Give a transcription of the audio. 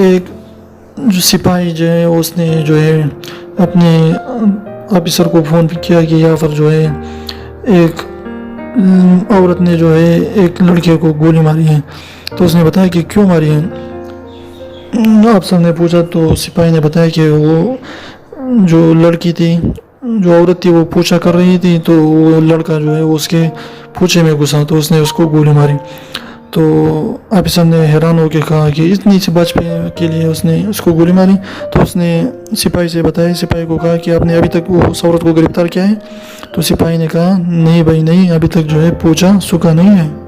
एक जो सिपाही जो है उसने जो है अपने ऑफिसर को फ़ोन किया कि यहाँ पर जो है एक औरत ने जो है एक लड़के को गोली मारी है। तो उसने बताया कि क्यों मारी है। अफसर ने पूछा तो सिपाही ने बताया कि वो जो लड़की थी, जो औरत थी, वो पूछा कर रही थी, तो वो लड़का जो है उसके पूछे में घुसा तो उसने उसको गोली मारी। तो ऑफिसर ने हैरान होकर कहा कि इतनी सी बात के लिए उसने उसको गोली मारी। तो उसने सिपाही से बताया, सिपाही को कहा कि आपने अभी तक वो उस औरत को गिरफ्तार किया है। तो सिपाही ने कहा नहीं भाई नहीं, अभी तक जो है पूछा सूखा नहीं है।